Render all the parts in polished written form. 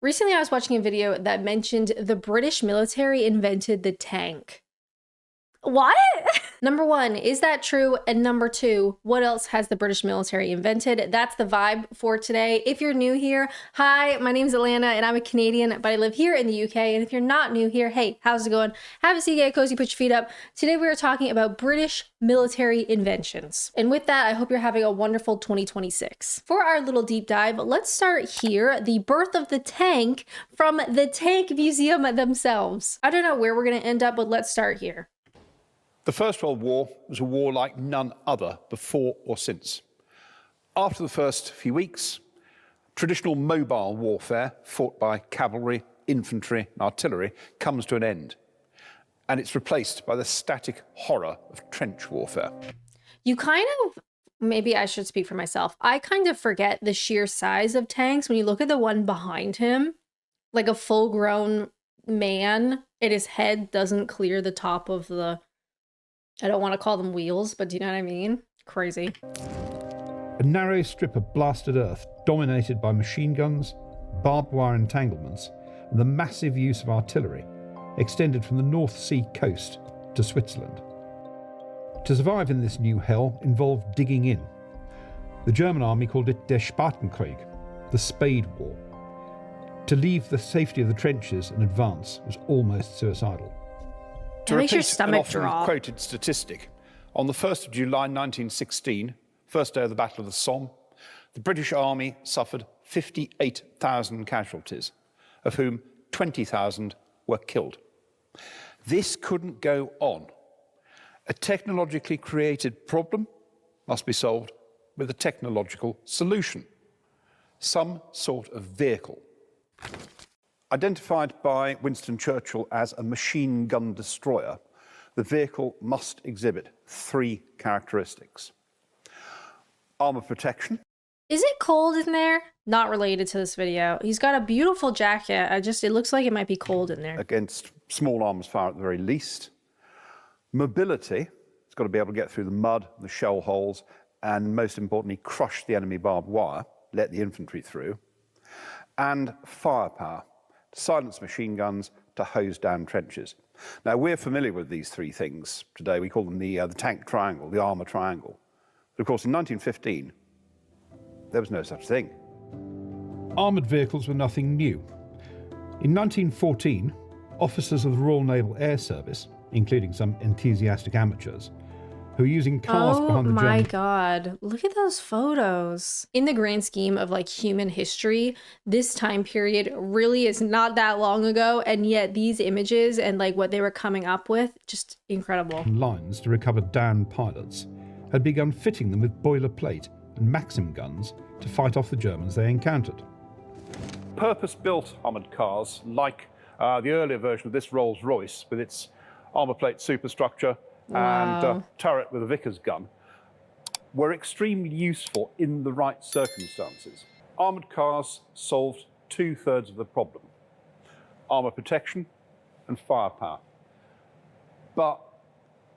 Recently, I was watching a video that mentioned the British military invented the tank. What? Number one, is that true? And number two, what else has the British military invented? That's the vibe for today. If you're new here, hi, my name's Alanna and I'm a Canadian, but I live here in the UK. And if you're not new here, hey, how's it going? Have a seat, get cozy, put your feet up. Today we are talking about British military inventions. And with that, I hope you're having a wonderful 2026. For our little deep dive, let's start here. The birth of the tank from the Tank Museum themselves. I don't know where we're gonna end up, but let's start here. The First World War was a war like none other before or since. After the first few weeks, traditional mobile warfare fought by cavalry, infantry, and artillery comes to an end, and it's replaced by the static horror of trench warfare. You kind of, maybe I should speak for myself, I kind of forget the sheer size of tanks when you look at the one behind him, like a full-grown man, and his head doesn't clear the top of the, I don't want to call them wheels, but do you know what I mean? Crazy. A narrow strip of blasted earth dominated by machine guns, barbed wire entanglements, and the massive use of artillery extended from the North Sea coast to Switzerland. To survive in this new hell involved digging in. The German army called it Der Spatenkrieg, the Spade War. To leave the safety of the trenches and advance was almost suicidal. To makes your repeat an stomach often drop. quoted statistic, on the 1st of July 1916, first day of the Battle of the Somme, the British Army suffered 58,000 casualties, of whom 20,000 were killed. This couldn't go on. A technologically created problem must be solved with a technological solution, some sort of vehicle. Identified by Winston Churchill as a machine gun destroyer, the vehicle must exhibit three characteristics. Armor protection. Is it cold in there? Not related to this video. He's got a beautiful jacket. It looks like it might be cold in there. Against small arms fire at the very least. Mobility. It's got to be able to get through the mud, the shell holes, and most importantly, crush the enemy barbed wire, let the infantry through. And firepower. To silence machine guns, to hose down trenches. Now, we're familiar with these three things today. We call them the tank triangle, the armour triangle. But of course, in 1915, there was no such thing. Armoured vehicles were nothing new. In 1914, officers of the Royal Naval Air Service, including some enthusiastic amateurs, who were using cars behind the Oh my German... God, look at those photos. In the grand scheme of like human history, this time period really is not that long ago, and yet these images and like what they were coming up with, just incredible. lines to recover downed pilots, had begun fitting them with boilerplate and Maxim guns to fight off the Germans they encountered. Purpose-built armoured cars, like the earlier version of this Rolls-Royce with its armour plate superstructure, Wow. and turret with a Vickers gun, were extremely useful in the right circumstances. Armoured cars solved 2/3 of the problem: armour protection and firepower. But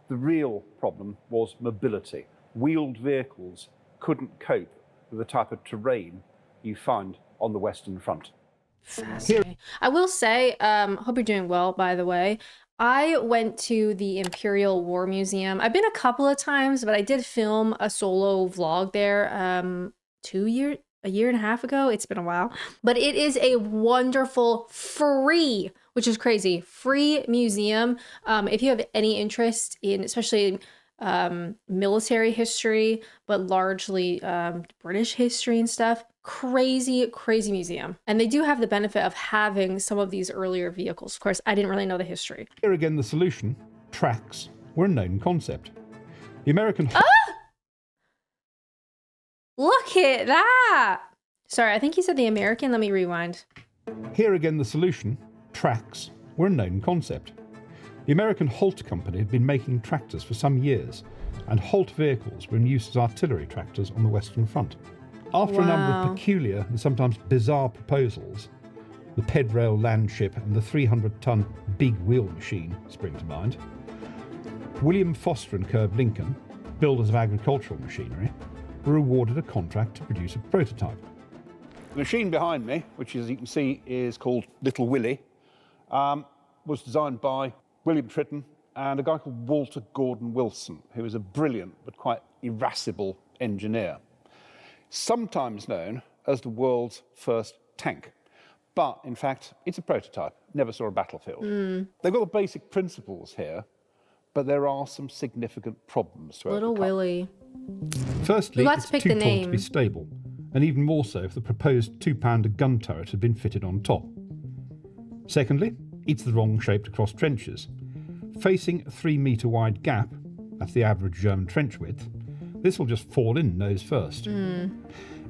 the real problem was mobility. Wheeled vehicles couldn't cope with the type of terrain you find on the Western Front. Fascinating. I will say, hope you're doing well, by the way. I went to the Imperial War Museum. I've been a couple of times, but I did film a solo vlog there a year and a half ago. It's been a while. But it is a wonderful free, which is crazy, free museum. If you have any interest in, especially military history, but largely British history and stuff, crazy museum. And they do have the benefit of having some of these earlier vehicles. Of course, I didn't really know the history. Here again, the solution, tracks, were a known concept. The American... Look at that! Sorry, I think he said the American. Let me rewind. Here again, the solution, tracks, were a known concept. The American Holt Company had been making tractors for some years, and Holt vehicles were in use as artillery tractors on the Western Front. After a number of peculiar and sometimes bizarre proposals, the Pedrail Landship and the 300-ton big wheel machine spring to mind, William Foster and Curb Lincoln, builders of agricultural machinery, were awarded a contract to produce a prototype. The machine behind me, which as you can see is called Little Willie, was designed by William Tritton and a guy called Walter Gordon Wilson, who is a brilliant but quite irascible engineer. Sometimes known as the world's first tank. But in fact, it's a prototype, never saw a battlefield. They've got the basic principles here, but there are some significant problems to Little overcome. Willie. Firstly, You got it's to pick too the tall to name. be stable, and even more so if the proposed 2-pounder gun turret had been fitted on top. Secondly, it's the wrong shape to cross trenches. Facing a 3-metre wide gap, that's the average German trench width, this will just fall in nose first.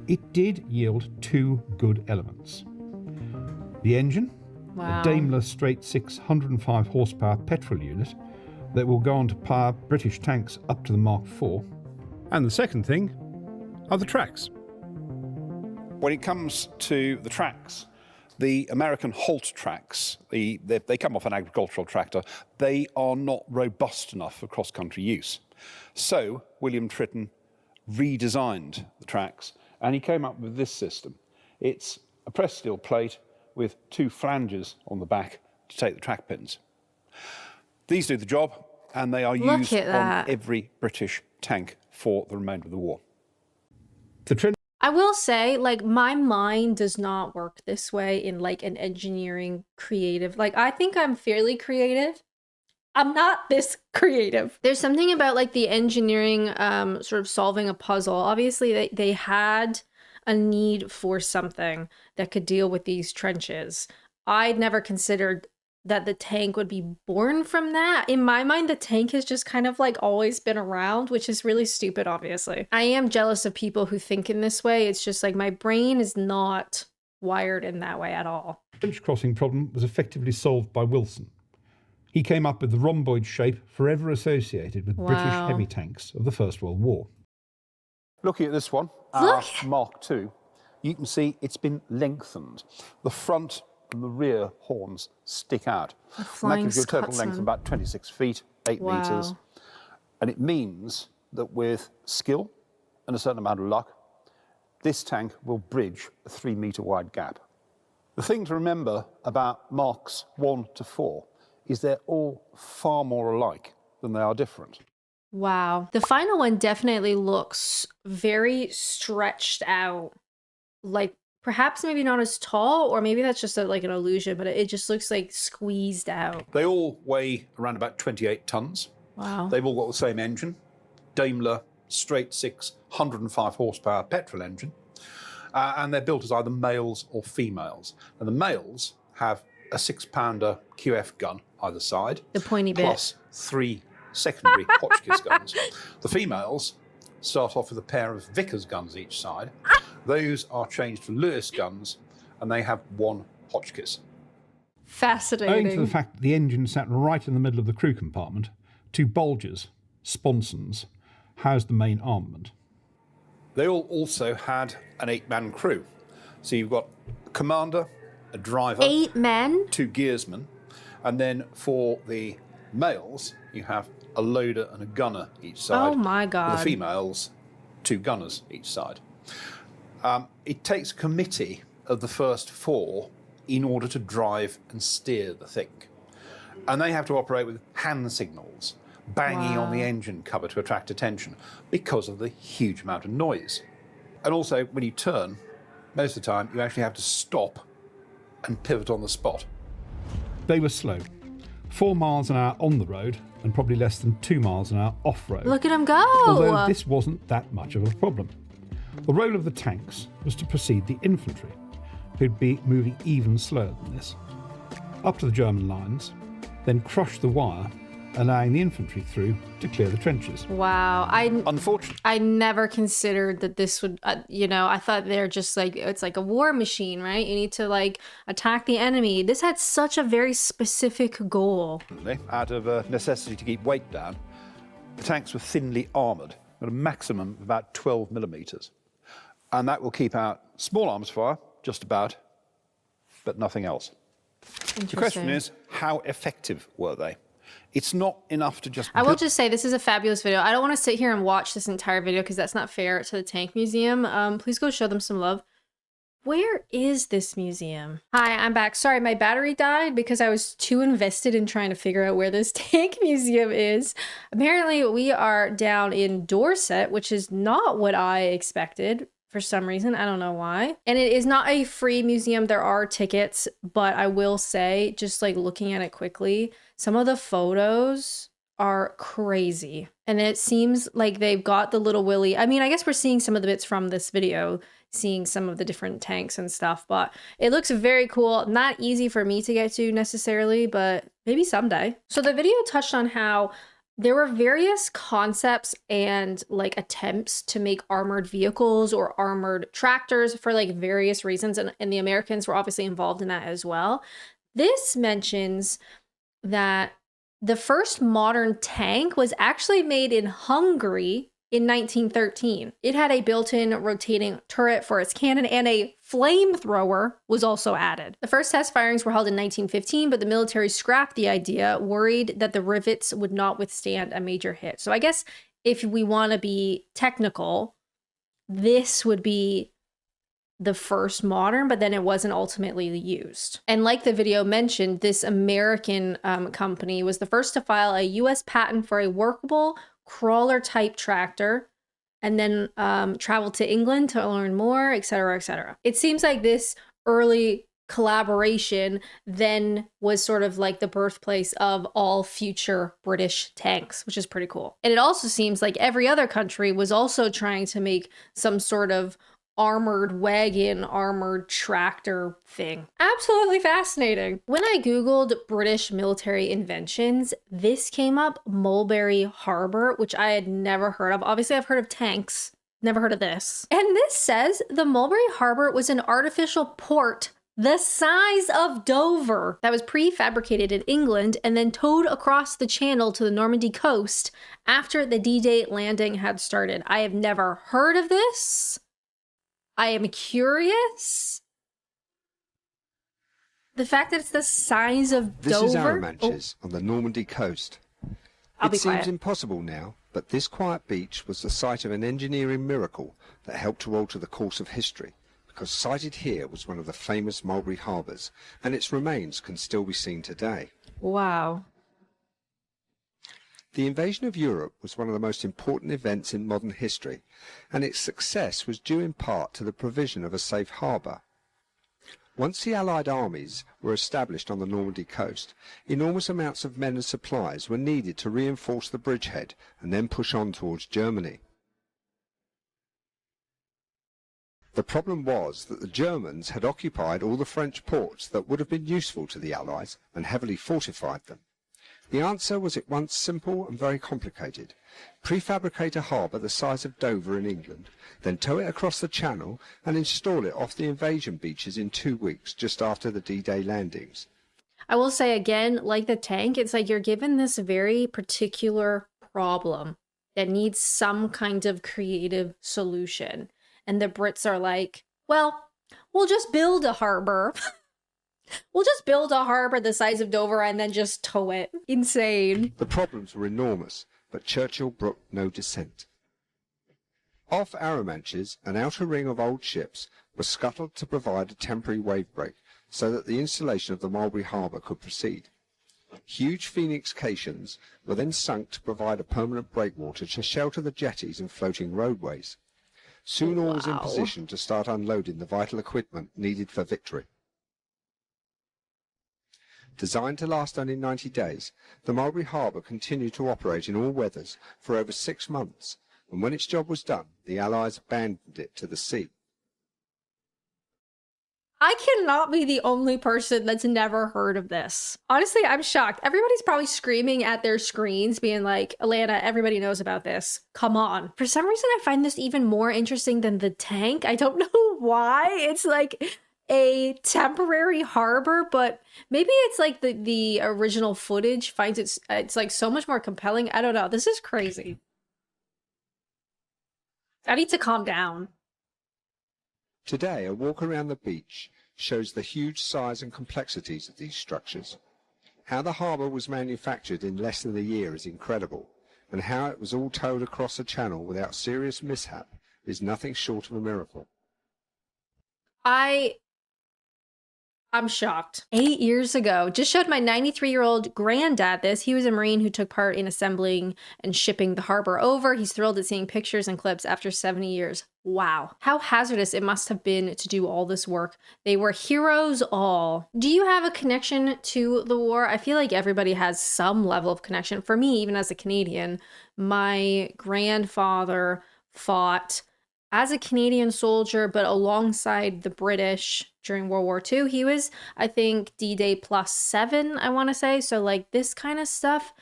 It did yield 2 good elements. The engine, Wow. a Daimler straight 605 horsepower petrol unit that will go on to power British tanks up to the Mark IV. And the second thing are the tracks. When it comes to the tracks, the American Holt tracks, they come off an agricultural tractor, they are not robust enough for cross-country use. So William Tritton redesigned the tracks and he came up with this system. It's a pressed steel plate with 2 flanges on the back to take the track pins. These do the job and they are Look used at on that. every British tank for the remainder of the war. The trench I will say, like, my mind does not work this way in like an engineering creative. Like, I think I'm fairly creative. I'm not this creative. There's something about like the engineering sort of solving a puzzle. Obviously, they had a need for something that could deal with these trenches. I'd never considered that the tank would be born from that. In my mind, the tank has just kind of like always been around, which is really stupid, obviously. I am jealous of people who think in this way. It's just like my brain is not wired in that way at all. crossing problem was effectively solved by Wilson. He came up with the rhomboid shape forever associated with British Wow. heavy tanks of the First World War. Looking at this one, Look. our Mark II, you can see it's been lengthened. The front and the rear horns stick out. And that Flying gives you a total length of Scotsman. about 26 feet, 8 Wow. metres. And it means that with skill and a certain amount of luck, this tank will bridge a 3-metre wide gap. The thing to remember about Marks 1 to 4 is they're all far more alike than they are different. Wow. The final one definitely looks very stretched out. Like perhaps maybe not as tall, or maybe that's just like an illusion, but it just looks like squeezed out. They all weigh around about 28 tonnes. Wow. They've all got the same engine, Daimler straight 6 105 horsepower petrol engine, and they're built as either males or females. And the males have a 6-pounder QF gun either side, The pointy bit. plus 3 secondary Hotchkiss guns. The females start off with a pair of Vickers guns each side. Those are changed to Lewis guns, and they have 1 Hotchkiss. Fascinating. Owing to the fact that the engine sat right in the middle of the crew compartment, 2 bulges, sponsons, housed the main armament. They all also had an 8-man crew. So you've got a commander, a driver, 8 men? 2 gearsmen, and then for the males, you have a loader and a gunner each side. Oh my For God. the females, 2 gunners each side. It takes a committee of the first 4 in order to drive and steer the thing. And they have to operate with hand signals, banging on the Wow. engine cover to attract attention because of the huge amount of noise. And also, when you turn, most of the time, you actually have to stop and pivot on the spot. They were slow, 4 miles an hour on the road and probably less than 2 miles an hour off-road. Look at him go. Although this wasn't that much of a problem. The role of the tanks was to precede the infantry, who'd be moving even slower than this, up to the German lines, then crush the wire, allowing the infantry through to clear the trenches. Wow. Unfortunately, I never considered that this would, I thought they're just like, it's like a war machine, right? You need to like attack the enemy. This had such a very specific goal. out of a necessity to keep weight down, the tanks were thinly armoured at a maximum of about 12 millimetres. And that will keep out small arms fire, just about, but nothing else. The question is, how effective were they? It's not enough to just... I will just say this is a fabulous video. I don't want to sit here and watch this entire video because that's not fair to the Tank Museum. Please go show them some love. Where is this museum? Hi, I'm back. Sorry, my battery died because I was too invested in trying to figure out where this tank museum is. Apparently, we are down in Dorset, which is not what I expected for some reason. I don't know why. And it is not a free museum. There are tickets, but I will say, just like looking at it quickly, some of the photos are crazy. And it seems like they've got the Little Willie. I mean, I guess we're seeing some of the bits from this video, seeing some of the different tanks and stuff, but it looks very cool. Not easy for me to get to necessarily, but maybe someday. So the video touched on how there were various concepts and like attempts to make armored vehicles or armored tractors for like various reasons, and the Americans were obviously involved in that as well. This mentions that the first modern tank was actually made in Hungary in 1913. It had a built-in rotating turret for its cannon, and a flamethrower was also added. The first test firings were held in 1915, but the military scrapped the idea, worried that the rivets would not withstand a major hit. So I guess if we want to be technical, this would be the first modern, but then it wasn't ultimately used. And like the video mentioned, this American company was the first to file a US patent for a workable crawler type tractor, and then traveled to England to learn more, etc., etc. It seems like this early collaboration then was sort of like the birthplace of all future British tanks, which is pretty cool. And it also seems like every other country was also trying to make some sort of armored wagon, armored tractor thing. Absolutely fascinating. When I Googled British military inventions, this came up, Mulberry Harbor, which I had never heard of. Obviously, I've heard of tanks, never heard of this. And this says the Mulberry Harbor was an artificial port the size of Dover that was prefabricated in England and then towed across the channel to the Normandy coast after the D-Day landing had started. I have never heard of this. I am curious. The fact that it's the size of Dover. This is Arromanches on the Normandy coast. It seems impossible now, but this quiet beach was the site of an engineering miracle that helped to alter the course of history, because sited here was one of the famous Mulberry Harbours, and its remains can still be seen today. Wow. The invasion of Europe was one of the most important events in modern history, and its success was due in part to the provision of a safe harbour. Once the Allied armies were established on the Normandy coast, enormous amounts of men and supplies were needed to reinforce the bridgehead and then push on towards Germany. The problem was that the Germans had occupied all the French ports that would have been useful to the Allies and heavily fortified them. The answer was at once simple and very complicated. Prefabricate a harbour the size of Dover in England, then tow it across the channel and install it off the invasion beaches in 2 weeks just after the D-Day landings. I will say again, like the tank, it's like you're given this very particular problem that needs some kind of creative solution. And the Brits are like, well, we'll just build a harbor. We'll just build a harbor the size of Dover and then just tow it. Insane. The problems were enormous, but Churchill brooked no dissent. Off Arromanches, an outer ring of old ships was scuttled to provide a temporary wave break so that the installation of the Mulberry Harbour could proceed. Huge Phoenix caissons were then sunk to provide a permanent breakwater to shelter the jetties and floating roadways. Soon all was in position to start unloading the vital equipment needed for victory. Designed to last only 90 days, the Mulberry Harbour continued to operate in all weathers for over 6 months, and when its job was done, the Allies abandoned it to the sea. I cannot be the only person that's never heard of this. Honestly, I'm shocked. Everybody's probably screaming at their screens, being like, Alanna, everybody knows about this. Come on. For some reason, I find this even more interesting than the tank. I don't know why. It's like a temporary harbor, but maybe it's like the original footage finds it's like so much more compelling. I don't know. This is crazy. I need to calm down. Today, a walk around the beach shows the huge size and complexities of these structures. How the harbour was manufactured in less than a year is incredible, and how it was all towed across the channel without serious mishap is nothing short of a miracle. I'm shocked. 8 years ago, just showed my 93-year-old granddad this. He was a Marine who took part in assembling and shipping the harbor over. He's thrilled at seeing pictures and clips after 70 years. Wow. How hazardous it must have been to do all this work. They were heroes all. Do you have a connection to the war? I feel like everybody has some level of connection. For me, even as a Canadian, my grandfather fought as a Canadian soldier, but alongside the British during World War II. He was, I think, D-Day +7, I want to say. So like this kind of stuff,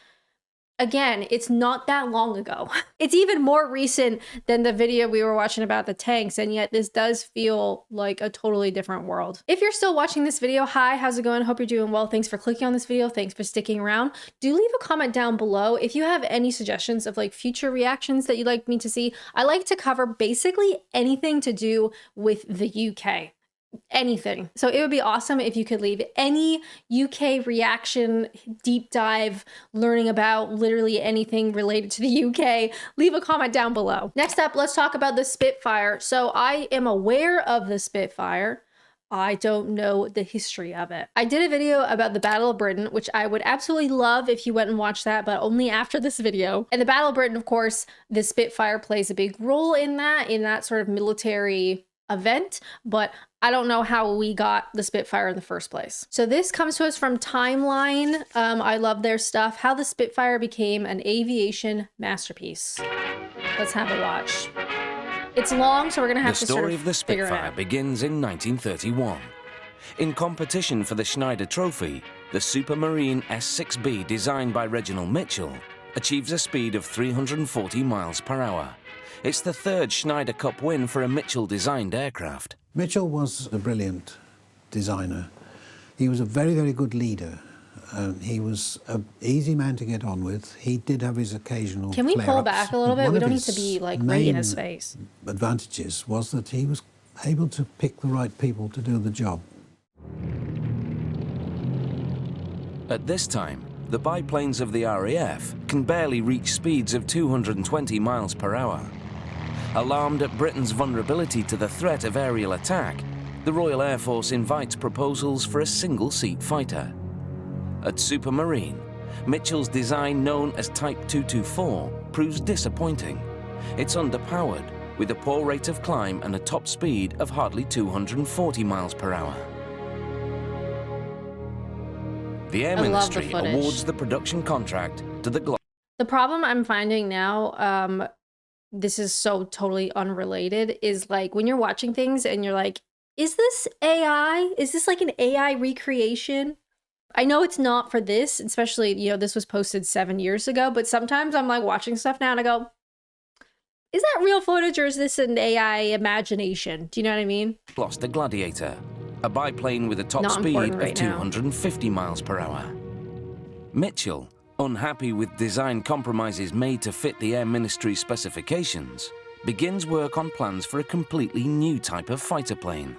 again, it's not that long ago. It's even more recent than the video we were watching about the tanks, and yet this does feel like a totally different world. If you're still watching this video, hi, how's it going? Hope you're doing well. Thanks for clicking on this video. Thanks for sticking around. Do leave a comment down below if you have any suggestions of like future reactions that you'd like me to see. I like to cover basically anything to do with the UK. Anything. So it would be awesome if you could leave any UK reaction, deep dive, learning about literally anything related to the UK. Leave a comment down below. Next up, let's talk about the Spitfire. So I am aware of the Spitfire. I don't know the history of it. I did a video about the Battle of Britain, which I would absolutely love if you went and watched that, but only after this video. And the Battle of Britain, of course, the Spitfire plays a big role in that sort of military event, but I don't know how we got the Spitfire in the first place. So this comes to us from Timeline. I love their stuff. How the Spitfire became an aviation masterpiece. Let's have a watch. It's long, so we're gonna have to sort of figure it out. The story of the Spitfire begins in 1931. In competition for the Schneider Trophy, the Supermarine S6B designed by Reginald Mitchell achieves a speed of 340 miles per hour. It's the third Schneider Cup win for a Mitchell-designed aircraft. Mitchell was a brilliant designer. He was a very, very good leader. He was an easy man to get on with. He did have his occasional Can we pull flare-ups. back a little bit? One We of don't need to his be like right in his main face. advantages was that he was able to pick the right people to do the job. At this time, the biplanes of the RAF can barely reach speeds of 220 miles per hour. Alarmed at Britain's vulnerability to the threat of aerial attack, the Royal Air Force invites proposals for a single-seat fighter. At Supermarine, Mitchell's design, known as Type 224, proves disappointing. It's underpowered, with a poor rate of climb and a top speed of hardly 240 miles per hour. The Air Ministry awards the production contract to the The problem I'm finding now, this is so totally unrelated, is like when you're watching things and you're like, is this AI? Is this like an AI recreation? I know it's not for this, especially, you know, this was posted 7 years ago, but sometimes I'm like watching stuff now and I go, is that real footage or is this an AI imagination? Do you know what I mean? Gloucester Gladiator, a biplane with a top speed of 250 miles per hour. Mitchell, unhappy with design compromises made to fit the Air Ministry's specifications, begins work on plans for a completely new type of fighter plane.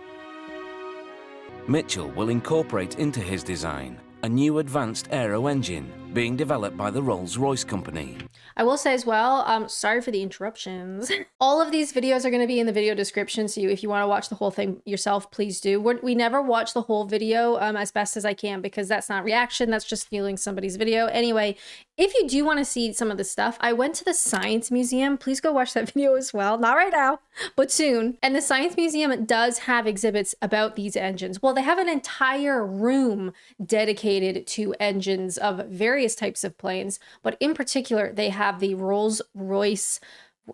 Mitchell will incorporate into his design a new advanced aero engine being developed by the Rolls-Royce company. I will say as well, sorry for the interruptions. All of these videos are going to be in the video description, so if you want to watch the whole thing yourself, please do. We never watch the whole video as best as I can because that's not reaction, that's just stealing somebody's video. Anyway, if you do want to see some of the stuff, I went to the Science Museum. Please go watch that video as well. Not right now, but soon. And the Science Museum does have exhibits about these engines. Well, they have an entire room dedicated to engines of various types of planes, but in particular, they have the Rolls-Royce,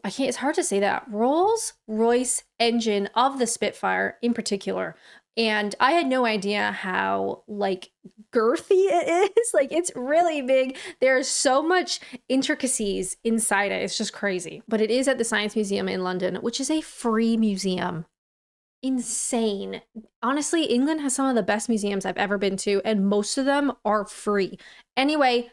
it's hard to say that, Rolls-Royce engine of the Spitfire in particular. And I had no idea how like girthy it is. Like it's really big. There's so much intricacies inside it. It's just crazy. But it is at the Science Museum in London, which is a free museum. Insane. Honestly, England has some of the best museums I've ever been to, and most of them are free. Anyway,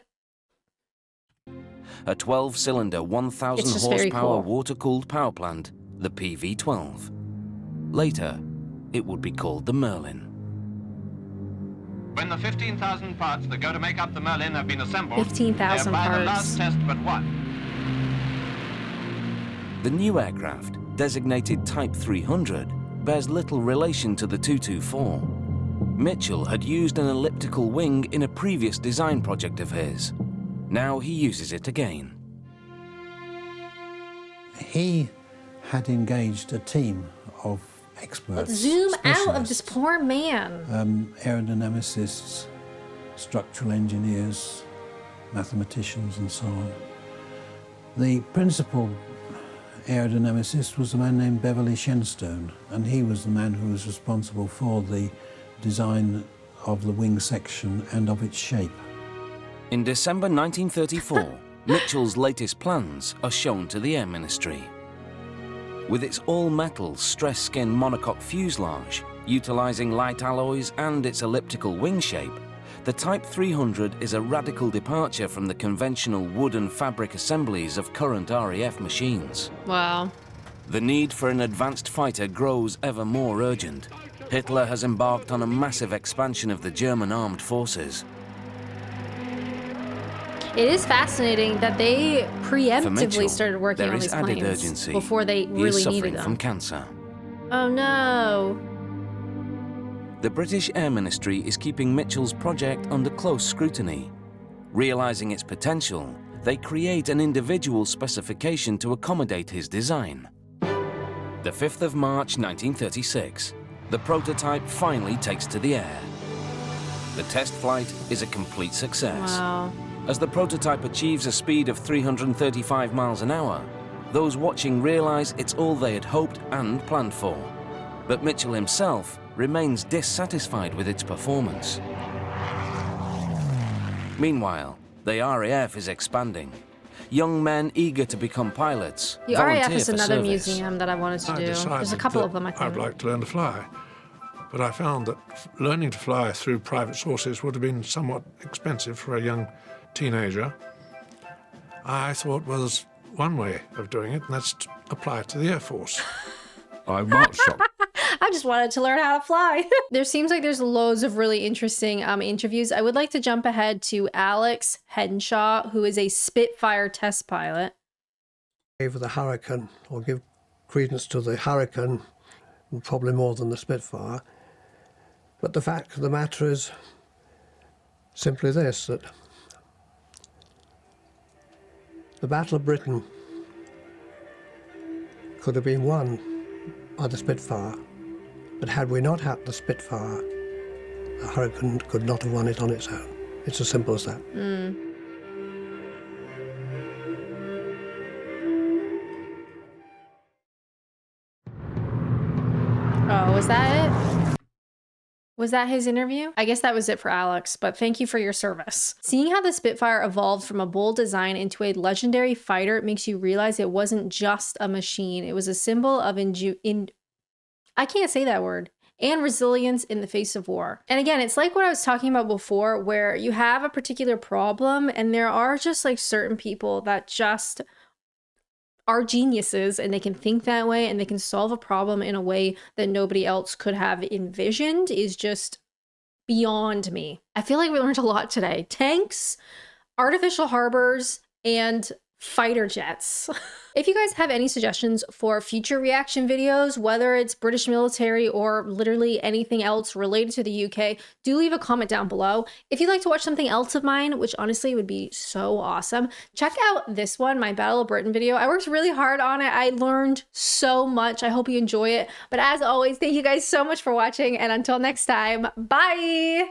a 12-cylinder, 1,000 horsepower water-cooled power plant, the PV-12. Later, it would be called the Merlin. When the 15,000 parts that go to make up the Merlin have been assembled, 15,000 parts. The last test but one. The new aircraft, designated Type 300, bears little relation to the 224. Mitchell had used an elliptical wing in a previous design project of his. Now he uses it again. He had engaged a team of experts. Let's zoom out of this specialists, poor man. aerodynamicists, structural engineers, mathematicians and so on. The principal aerodynamicist was a man named Beverly Shenstone, and he was the man who was responsible for the design of the wing section and of its shape. In December 1934, Mitchell's latest plans are shown to the Air Ministry. With its all-metal stress-skin monocoque fuselage, utilising light alloys and its elliptical wing shape, the Type 300 is a radical departure from the conventional wood and fabric assemblies of current RAF machines. Wow. The need for an advanced fighter grows ever more urgent. Hitler has embarked on a massive expansion of the German armed forces. It is fascinating that they For preemptively Mitchell, started working there on is these added planes urgency. before they He is really suffering needed them. from cancer. Oh no. The British Air Ministry is keeping Mitchell's project under close scrutiny. Realizing its potential, they create an individual specification to accommodate his design. The 5th of March 1936, the prototype finally takes to the air. The test flight is a complete success. Wow. As the prototype achieves a speed of 335 miles an hour, those watching realize it's all they had hoped and planned for. But Mitchell himself remains dissatisfied with its performance. Meanwhile, the RAF is expanding. Young men eager to become pilots The RAF volunteer is for another service. museum that I wanted to do. There's a couple of them, I think. I'd like to learn to fly. But I found that learning to fly through private sources would have been somewhat expensive for a young teenager. I thought, well, there's one way of doing it, and that's to apply it to the Air Force. I'm not shocked. I just wanted to learn how to fly. There seems like there's loads of really interesting interviews. I would like to jump ahead to Alex Henshaw, who is a Spitfire test pilot. Over the Hurricane, or give credence to the Hurricane, probably more than the Spitfire. But the fact of the matter is simply this, that the Battle of Britain could have been won by the Spitfire, but had we not had the Spitfire, the Hurricane could not have won it on its own. It's as simple as that. Oh, was that it? Was that his interview? I guess that was it for Alex, but thank you for your service. Seeing how the Spitfire evolved from a bold design into a legendary fighter makes you realize it wasn't just a machine. It was a symbol of I can't say that word. And resilience in the face of war. And again, it's like what I was talking about before, where you have a particular problem and there are just like certain people that just are geniuses and they can think that way and they can solve a problem in a way that nobody else could have envisioned is just beyond me. I feel like we learned a lot today. Tanks, artificial harbors, and fighter jets. If you guys have any suggestions for future reaction videos, whether it's British military or literally anything else related to the UK, do leave a comment down below. If you'd like to watch something else of mine, which honestly would be so awesome, check out this one, my Battle of Britain video. I worked really hard on it. I learned so much. I hope you enjoy it. But as always, thank you guys so much for watching, and until next time, bye!